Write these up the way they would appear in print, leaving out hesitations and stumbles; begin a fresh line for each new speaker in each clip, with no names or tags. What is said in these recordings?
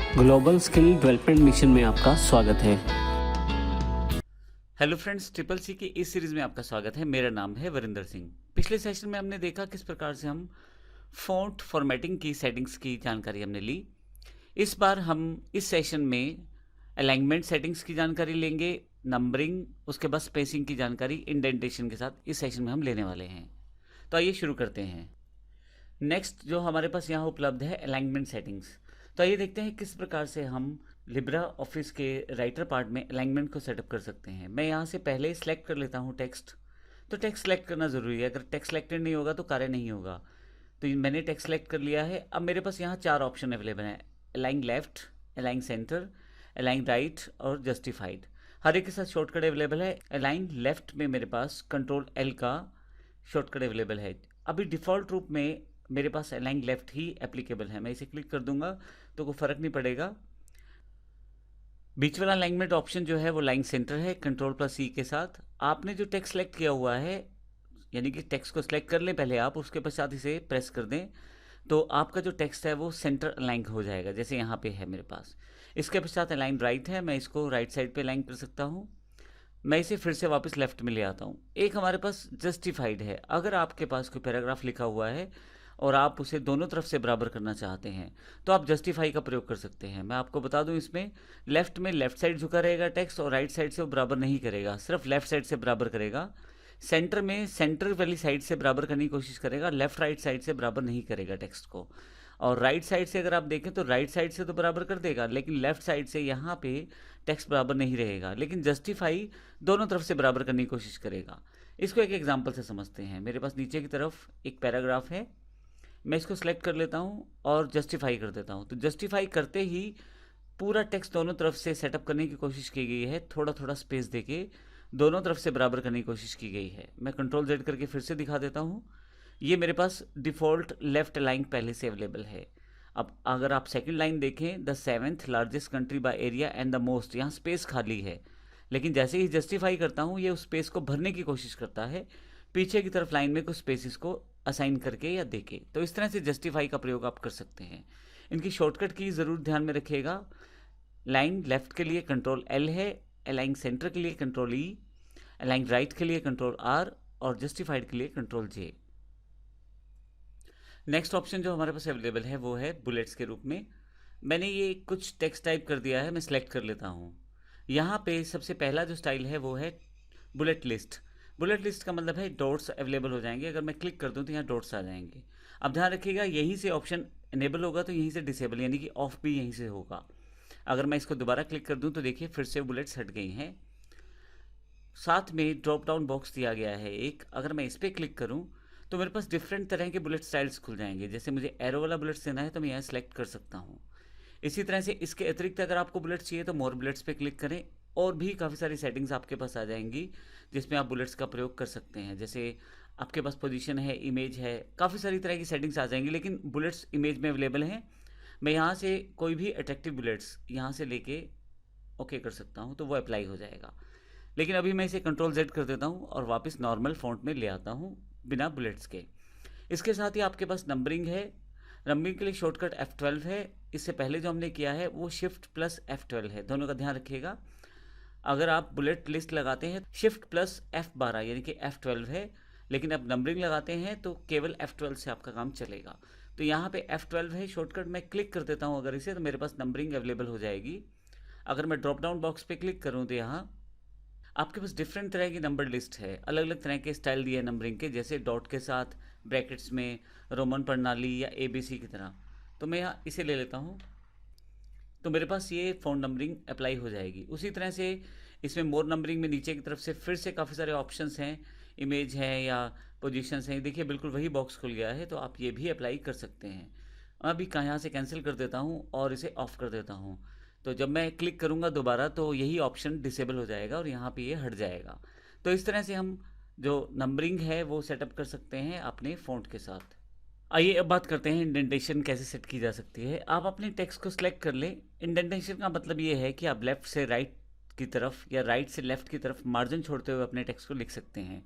Global skill development mission में आपका स्वागत है।
हेलो फ्रेंड्स, ट्रिपल सी की इस सीरीज में आपका स्वागत है। मेरा नाम है वरिंदर सिंह। पिछले सेशन में हमने देखा किस प्रकार से हम फ़ॉन्ट फॉर्मेटिंग की सेटिंग्स की जानकारी हमने ली। इस बार हम इस सेशन में अलाइनमेंट सेटिंग्स की जानकारी लेंगे, नंबरिंग, उसके बाद स्पेसिंग की जानकारी इंडेंटेशन के साथ इस सेशन में हम लेने वाले हैं। तो आइए शुरू करते हैं। नेक्स्ट जो हमारे पास यहाँ उपलब्ध है अलाइनमेंट सेटिंग्स। तो आइए देखते हैं किस प्रकार से हम लिब्रा ऑफिस के राइटर पार्ट में अलाइनमेंट को सेटअप कर सकते हैं। मैं यहाँ से पहले सेलेक्ट कर लेता हूँ टेक्स्ट। तो टेक्स्ट सेलेक्ट करना ज़रूरी है, अगर टेक्स्ट सेलेक्टेड नहीं होगा तो कार्य नहीं होगा। तो मैंने टेक्स्ट सेलेक्ट कर लिया है। अब मेरे पास यहाँ 4 ऑप्शन अवेलेबल हैं: align left, align centre, align right और जस्टिफाइड। हर एक के साथ शॉर्टकट अवेलेबल है। अलाइन लेफ्ट में मेरे पास कंट्रोल एल का शॉर्टकट अवेलेबल है। अभी डिफ़ॉल्ट रूप में मेरे पास अलाइन लेफ्ट ही एप्लीकेबल है। मैं इसे क्लिक कर दूंगा तो कोई फ़र्क नहीं पड़ेगा। बीच वाला अलाइनमेंट ऑप्शन जो है वो लाइन सेंटर है, कंट्रोल प्लस सी के साथ। आपने जो टेक्स्ट सेलेक्ट किया हुआ है, यानी कि टेक्स्ट को सिलेक्ट कर लें पहले आप, उसके पश्चात इसे प्रेस कर दें तो आपका जो टेक्स्ट है वो सेंटर अलाइन हो जाएगा, जैसे यहाँ पे है मेरे पास। इसके पश्चात अलाइन राइट है, मैं इसको राइट साइड पे अलाइन कर सकता हूँ। मैं इसे फिर से वापस लेफ्ट में ले आता हूँ। एक हमारे पास जस्टिफाइड है। अगर आपके पास कोई पैराग्राफ लिखा हुआ है और आप उसे दोनों तरफ से बराबर करना चाहते हैं तो आप जस्टिफाई का प्रयोग कर सकते हैं। मैं आपको बता दूं, इसमें लेफ्ट में लेफ्ट साइड झुका रहेगा टेक्स्ट और राइट साइड से वो बराबर नहीं करेगा, सिर्फ लेफ्ट साइड से बराबर करेगा। सेंटर में सेंटर वाली साइड से बराबर करने की कोशिश करेगा, लेफ्ट राइट साइड से बराबर नहीं करेगा टेक्स्ट को। और राइट साइड से अगर आप देखें तो राइट साइड से तो बराबर कर देगा, लेकिन लेफ्ट साइड से यहाँ पे टेक्स्ट बराबर नहीं रहेगा। लेकिन जस्टिफाई दोनों तरफ से बराबर करने की कोशिश करेगा। इसको एक एग्जांपल से समझते हैं। मेरे पास नीचे की तरफ एक पैराग्राफ है, मैं इसको सेलेक्ट कर लेता हूँ और जस्टिफाई कर देता हूँ। तो जस्टिफाई करते ही पूरा टेक्स्ट दोनों तरफ से सेटअप करने की कोशिश की गई है, थोड़ा थोड़ा स्पेस देके दोनों तरफ से बराबर करने की कोशिश की गई है। मैं कंट्रोल जेड करके फिर से दिखा देता हूँ। ये मेरे पास डिफ़ॉल्ट लेफ्ट लाइन पहले से अवेलेबल है। अब अगर आप सेकंड लाइन देखें, the 7th largest country by area and the most, यहाँ स्पेस खाली है, लेकिन जैसे ही जस्टिफाई करता हूँ ये उस स्पेस को भरने की कोशिश करता है, पीछे की तरफ लाइन में कुछ स्पेसिस को असाइन करके या देके। तो इस तरह से जस्टिफाई का प्रयोग आप कर सकते हैं। इनकी शॉर्टकट की ज़रूर ध्यान में रखिएगा। लाइन लेफ्ट के लिए कंट्रोल एल है, अलाइन सेंटर के लिए कंट्रोल ई, अलाइन राइट के लिए कंट्रोल आर और जस्टिफाइड के लिए कंट्रोल जे। नेक्स्ट ऑप्शन जो हमारे पास अवेलेबल है वो है बुलेट्स के रूप में। मैंने ये कुछ टेक्स्ट टाइप कर दिया है, मैं सिलेक्ट कर लेता हूँ। यहाँ पे सबसे पहला जो स्टाइल है वो है बुलेट लिस्ट। बुलेट लिस्ट का मतलब है डॉट्स अवेलेबल हो जाएंगे। अगर मैं क्लिक कर दूँ तो यहाँ डॉट्स आ जाएंगे। अब ध्यान रखिएगा, यहीं से ऑप्शन इनेबल होगा तो यहीं से डिसेबल, यानी कि ऑफ भी यहीं से होगा। अगर मैं इसको दोबारा क्लिक कर दूँ तो देखिए फिर से बुलेट्स हट गई हैं। साथ में ड्रॉप डाउन बॉक्स दिया गया है एक, अगर मैं इस पर क्लिक करूँ तो मेरे पास डिफरेंट तरह के बुलेट स्टाइल्स खुल जाएंगे। जैसे मुझे एरो वाला बुलेट्स देना है तो मैं यहाँ सेलेक्ट कर सकता हूँ। इसी तरह से इसके अतिरिक्त अगर आपको बुलेट्स चाहिए तो मोर बुलेट्स पे क्लिक करें और भी काफ़ी सारी सेटिंग्स आपके पास आ जाएंगी जिसमें आप बुलेट्स का प्रयोग कर सकते हैं। जैसे आपके पास पोजीशन है, इमेज है, काफ़ी सारी तरह की सेटिंग्स आ जाएंगी, लेकिन बुलेट्स इमेज में अवेलेबल हैं। मैं यहाँ से कोई भी अट्रैक्टिव बुलेट्स यहाँ से लेके ओके कर सकता हूँ तो वो अप्लाई हो जाएगा। लेकिन अभी मैं इसे कंट्रोल जेड कर देता हूँ और वापस नॉर्मल फॉन्ट में ले आता हूँ बिना बुलेट्स के। इसके साथ ही आपके पास नंबरिंग है। नंबरिंग के लिए शॉर्टकट F12 है। इससे पहले जो हमने किया है वो शिफ्ट प्लस F12 है, दोनों का ध्यान रखिएगा। अगर आप बुलेट लिस्ट लगाते हैं शिफ्ट प्लस F12 यानी कि F12 है, लेकिन अब नंबरिंग लगाते हैं तो केवल F12 से आपका काम चलेगा। तो यहाँ पे F12 है शॉर्टकट, मैं क्लिक कर देता हूँ अगर इसे, तो मेरे पास नंबरिंग अवेलेबल हो जाएगी। अगर मैं ड्रॉप डाउन बॉक्स पे क्लिक करूँ तो यहाँ आपके पास डिफरेंट तरह की नंबर लिस्ट है, अलग अलग तरह के स्टाइल दिए नंबरिंग के, जैसे डॉट के साथ, ब्रैकेट्स में, रोमन प्रणाली या ABC की तरह। तो मैं यहाँ इसे ले लेता हूँ तो मेरे पास ये फ़ॉन्ट नंबरिंग अप्लाई हो जाएगी। उसी तरह से इसमें मोर नंबरिंग में नीचे की तरफ से फिर से काफ़ी सारे ऑप्शंस हैं, इमेज है या पोजीशंस हैं। देखिए बिल्कुल वही बॉक्स खुल गया है, तो आप ये भी अप्लाई कर सकते हैं। अभी यहाँ से कैंसिल कर देता हूँ और इसे ऑफ कर देता हूँ। तो जब मैं क्लिक करूँगा दोबारा तो यही ऑप्शन डिसेबल हो जाएगा और यहाँ पे ये हट जाएगा। तो इस तरह से हम जो नंबरिंग है वो सेटअप कर सकते हैं अपने फ़ॉन्ट के साथ। आइए अब बात करते हैं इंडेंटेशन कैसे सेट की जा सकती है। आप अपने टेक्स्ट को सिलेक्ट कर लें। इंडेंटेशन का मतलब ये है कि आप लेफ़्ट से राइट की तरफ या राइट से लेफ़्ट की तरफ मार्जिन छोड़ते हुए अपने टेक्स्ट को लिख सकते हैं।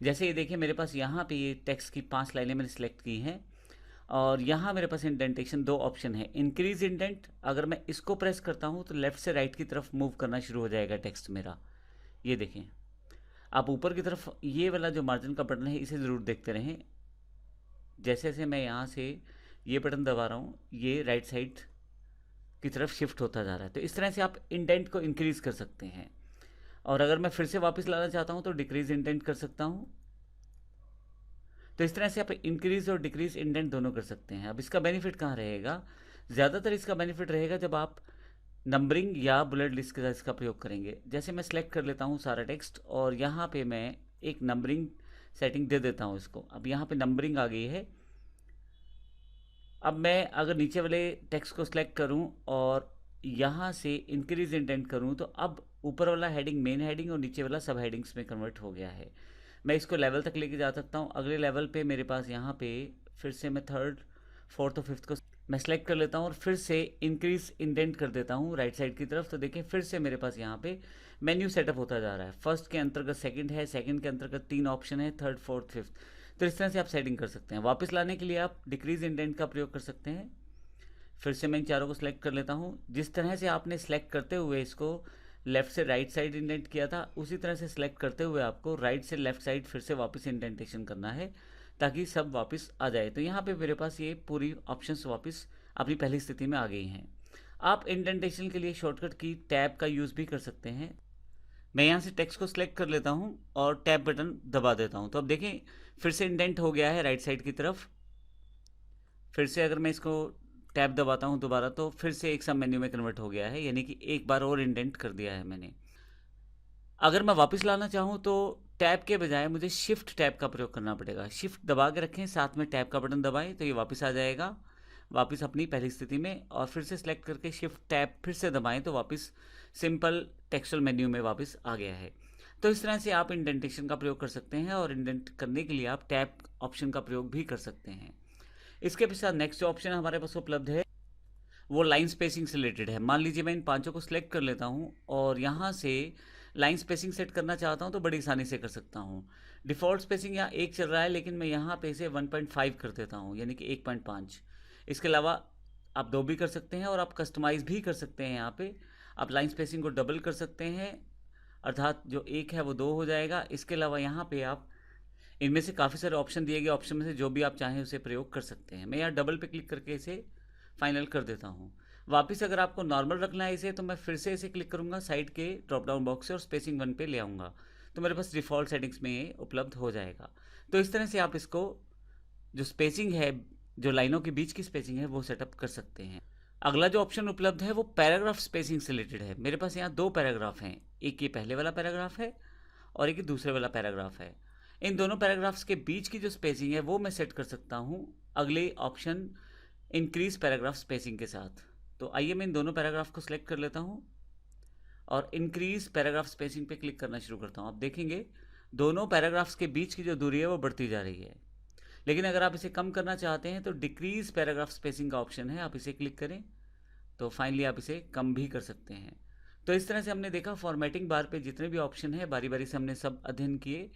जैसे ये देखिए मेरे पास यहाँ पे ये टेक्स्ट की 5 लाइनें मैंने सेलेक्ट की हैं और यहाँ मेरे पास इंडेंटेशन 2 ऑप्शन है। इंक्रीज इंडेंट, अगर मैं इसको प्रेस करता हूँ तो लेफ्ट से राइट की तरफ मूव करना शुरू हो जाएगा टेक्स्ट मेरा। ये देखें, आप ऊपर की तरफ ये वाला जो मार्जिन का बटन है इसे ज़रूर देखते रहें। जैसे जैसे मैं यहाँ से ये बटन दबा रहा हूँ ये राइट साइड की तरफ शिफ्ट होता जा रहा है। तो इस तरह से आप इंडेंट को इंक्रीज कर सकते हैं। और अगर मैं फिर से वापस लाना चाहता हूँ तो डिक्रीज इंडेंट कर सकता हूँ। तो इस तरह से आप इंक्रीज और डिक्रीज इंडेंट दोनों कर सकते हैं। अब इसका बेनिफिट कहाँ रहेगा? ज़्यादातर इसका बेनिफिट रहेगा जब आप नंबरिंग या बुलेट लिस्ट के साथ इसका प्रयोग करेंगे। जैसे मैं सेलेक्ट कर लेता हूँ सारा टेक्स्ट और यहाँ पे मैं एक नंबरिंग सेटिंग दे देता हूँ इसको। अब यहाँ पे नंबरिंग आ गई है। अब मैं अगर नीचे वाले टेक्स्ट को सिलेक्ट करूं और यहाँ से इंक्रीज इंडेंट करूं तो अब ऊपर वाला हेडिंग मेन हेडिंग और नीचे वाला सब हेडिंग्स में कन्वर्ट हो गया है। मैं इसको लेवल तक लेके जा सकता हूं। अगले लेवल पे मेरे पास यहाँ पे फिर से मैं थर्ड फोर्थ और फिफ्थ को मैं सेलेक्ट कर लेता हूँ और फिर से इंक्रीज इंडेंट कर देता हूँ राइट साइड की तरफ। तो देखें फिर से मेरे पास यहाँ पे मेन्यू सेटअप होता जा रहा है। फर्स्ट के अंतर्गत सेकंड है, सेकंड के अंतर्गत 3 ऑप्शन है, थर्ड फोर्थ फिफ्थ। तो इस तरह से आप सेटिंग कर सकते हैं। वापस लाने के लिए आप डिक्रीज इंडेंट का प्रयोग कर सकते हैं। फिर से मैं इन चारों को सिलेक्ट कर लेता हूँ। जिस तरह से आपने सेलेक्ट करते हुए इसको लेफ्ट से राइट साइड इंडेंट किया था उसी तरह से सिलेक्ट करते हुए आपको राइट से लेफ्ट साइड फिर से वापस इंडेंटेशन करना है ताकि सब वापस आ जाए। तो यहाँ पे मेरे पास ये पूरी ऑप्शंस वापस अपनी पहली स्थिति में आ गई हैं। आप इंडेंटेशन के लिए शॉर्टकट की टैब का यूज़ भी कर सकते हैं। मैं यहाँ से टेक्स्ट को सिलेक्ट कर लेता हूँ और टैब बटन दबा देता हूँ। तो अब देखें फिर से इंडेंट हो गया है राइट साइड की तरफ। फिर से अगर मैं इसको टैब दबाता हूँ दोबारा तो फिर से एक सब मेन्यू में कन्वर्ट हो गया है, यानी कि एक बार और इंडेंट कर दिया है मैंने। अगर मैं वापस लाना चाहूँ तो टैब के बजाय मुझे शिफ्ट टैब का प्रयोग करना पड़ेगा। शिफ्ट दबा के रखें, साथ में टैब का बटन दबाएं तो ये वापस आ जाएगा वापस अपनी पहली स्थिति में। और फिर से सिलेक्ट करके शिफ्ट टैब फिर से दबाएं तो वापस सिंपल टेक्सचुअल मेन्यू में वापस आ गया है। तो इस तरह से आप इंडेंटेशन का प्रयोग कर सकते हैं और इंडेंट करने के लिए आप टैब ऑप्शन का प्रयोग भी कर सकते हैं। इसके पश्चात नेक्स्ट जो ऑप्शन हमारे पास उपलब्ध है वो लाइन स्पेसिंग से रिलेटेड है। मान लीजिए मैं इन पांचों को सिलेक्ट कर लेता हूँ और यहाँ से लाइन स्पेसिंग सेट करना चाहता हूँ तो बड़ी आसानी से कर सकता हूँ। डिफ़ॉल्ट स्पेसिंग यहाँ 1 चल रहा है लेकिन मैं यहाँ पे इसे 1.5 कर देता हूँ, यानी कि 1.5। इसके अलावा आप 2 भी कर सकते हैं और आप कस्टमाइज़ भी कर सकते हैं। यहाँ पे आप लाइन स्पेसिंग को डबल कर सकते हैं, अर्थात जो 1 है वो 2 हो जाएगा। इसके अलावा यहाँ पे आप इनमें से काफ़ी सारे ऑप्शन दिए गए ऑप्शन में से जो भी आप चाहें उसे प्रयोग कर सकते हैं। मैं यहाँ डबल पे क्लिक करके इसे फाइनल कर देता हूँ। वापस अगर आपको नॉर्मल रखना है इसे तो मैं फिर से इसे क्लिक करूँगा साइड के ड्रॉप डाउन बॉक्स से और स्पेसिंग 1 पे ले आऊँगा तो मेरे पास डिफ़ॉल्ट सेटिंग्स में ये उपलब्ध हो जाएगा। तो इस तरह से आप इसको जो स्पेसिंग है, जो लाइनों के बीच की स्पेसिंग है वो सेटअप कर सकते हैं। अगला जो ऑप्शन उपलब्ध है वो पैराग्राफ स्पेसिंग से रिलेटेड है। मेरे पास यहाँ 2 पैराग्राफ हैं, एक ये पहले वाला पैराग्राफ है और एक ये दूसरे वाला पैराग्राफ है। इन दोनों पैराग्राफ्स के बीच की जो स्पेसिंग है वो मैं सेट कर सकता हूँ अगले ऑप्शन इंक्रीज पैराग्राफ स्पेसिंग के साथ। तो आइए मैं इन दोनों पैराग्राफ को सिलेक्ट कर लेता हूँ और इंक्रीज पैराग्राफ स्पेसिंग पे क्लिक करना शुरू करता हूँ। आप देखेंगे दोनों पैराग्राफ्स के बीच की जो दूरी है वो बढ़ती जा रही है। लेकिन अगर आप इसे कम करना चाहते हैं तो डिक्रीज पैराग्राफ स्पेसिंग का ऑप्शन है, आप इसे क्लिक करें तो फाइनली आप इसे कम भी कर सकते हैं। तो इस तरह से हमने देखा फॉर्मेटिंग बार पे जितने भी ऑप्शन है बारी बारी से हमने सब अध्ययन किए।